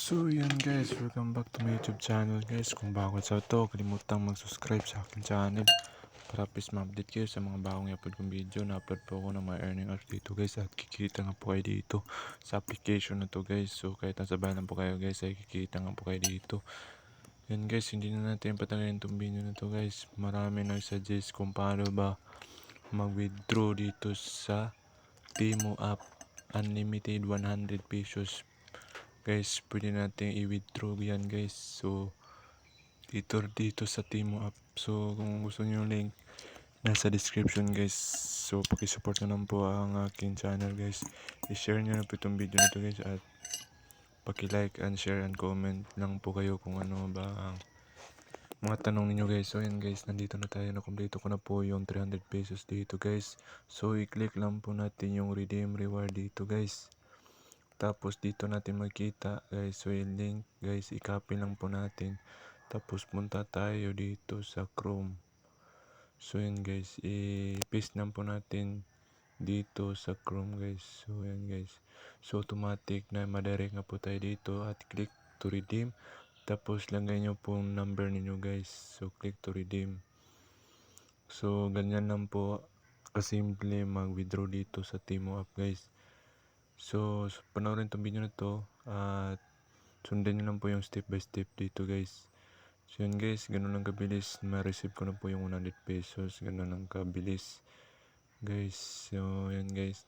So yun guys, welcome back to my YouTube channel guys. Kung bago sa to, kalimutang mag-subscribe sa akin channel para please ma-update kayo sa mga bagong i-upload kong video. Na-upload po ako ng mga earning apps dito guys at kikita nga po kayo dito sa application na to guys. So kahit nasa bahay lang po kayo guys ay kikita nga po kayo dito. Yan guys, hindi na natin patagalin itong video na to guys. Marami nag-suggest kung paano ba mag-withdraw dito sa Timo app. Unlimited 100 pesos guys, pwede natin i-withdraw yan guys. So dito sa Timo app. So kung gusto niyo yung link, nasa description guys. So pakisupport na lang po ang aking channel guys. I-share nyo na po itong video nito guys at paki-like and share and comment lang po kayo kung ano ba ang mga tanong ninyo guys. So yan guys, nandito na tayo, nakumpleto ko na po yung 300 pesos dito guys. So i-click lang po natin yung redeem reward dito guys. Tapos dito natin makita guys, so yung link guys, i-copy lang po natin. Tapos punta tayo dito sa Chrome. So yan guys, i-paste lang po natin dito sa Chrome guys. So yan guys, so automatic na madirect nga po tayo dito at click to redeem. Tapos lagay nyo pong number ninyo guys. So click to redeem. So ganyan lang po kasimple mag-withdraw dito sa Timo app guys. So panoorin tong video na to at sundan nyo lang po yung step by step dito guys. So yun guys, ganun lang kabilis ma-receive ko na po yung 100 pesos. Ganun lang kabilis guys. So yan guys,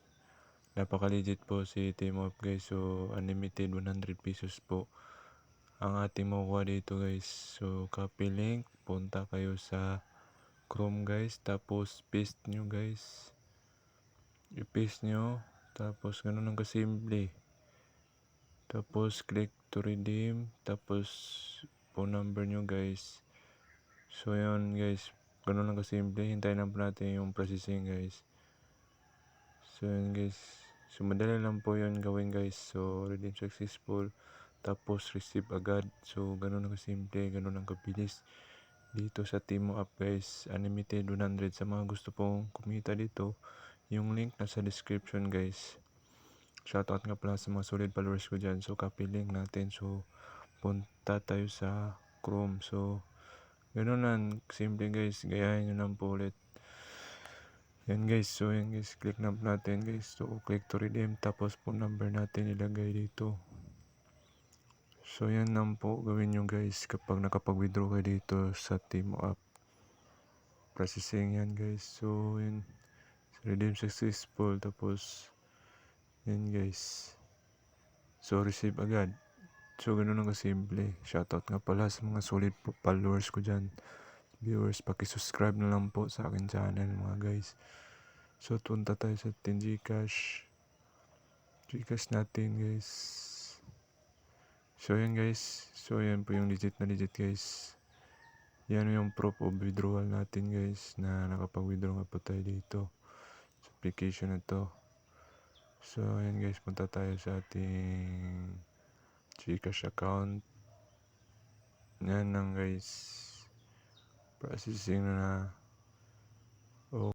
napaka legit po si Timo app guys. So unlimited 100 pesos po ang ating makukuha dito guys. So copy link, punta kayo sa Chrome guys, tapos paste nyo guys, i-paste nyo, tapos ganun lang kasimple. Tapos click to redeem, tapos phone number nyo guys. So yun guys, ganun lang kasimple. Hintayin lang po natin yung processing guys. So yun guys, so madali lang po yun gawin guys. So redeem successful, tapos receive agad. So ganun lang kasimple, ganun lang kabilis dito sa Timo app guys. Unlimited 100. Sa mga gusto pong kumita dito, yung link nasa description guys. Shoutout nga pala sa mga solid followers ko dyan. So copy link natin. So punta tayo sa Chrome. So ganun lang simple guys, gayahin nyo lang po ulit. Yan guys, so yan guys, click na natin guys. So click to redeem, tapos po number natin ilagay dito. So yan lang po gawin nyo guys kapag nakapag-withdraw kayo dito sa Timo app. Processing yan guys. So yan, redeem successful, tapos yan guys, so receive agad. So ganun lang kasimple. Shoutout nga pala sa mga solid followers ko dyan, viewers. Paki-subscribe na lang po sa akin channel mga guys. So punta tayo sa Gcash natin guys. So yan guys, so yan po yung legit na legit guys. Yan yung proof of withdrawal natin guys, na nakapag-withdraw nga po tayo dito sa application na to. So yan guys, punta tayo sa ating Gcash account. Yan lang guys, processing na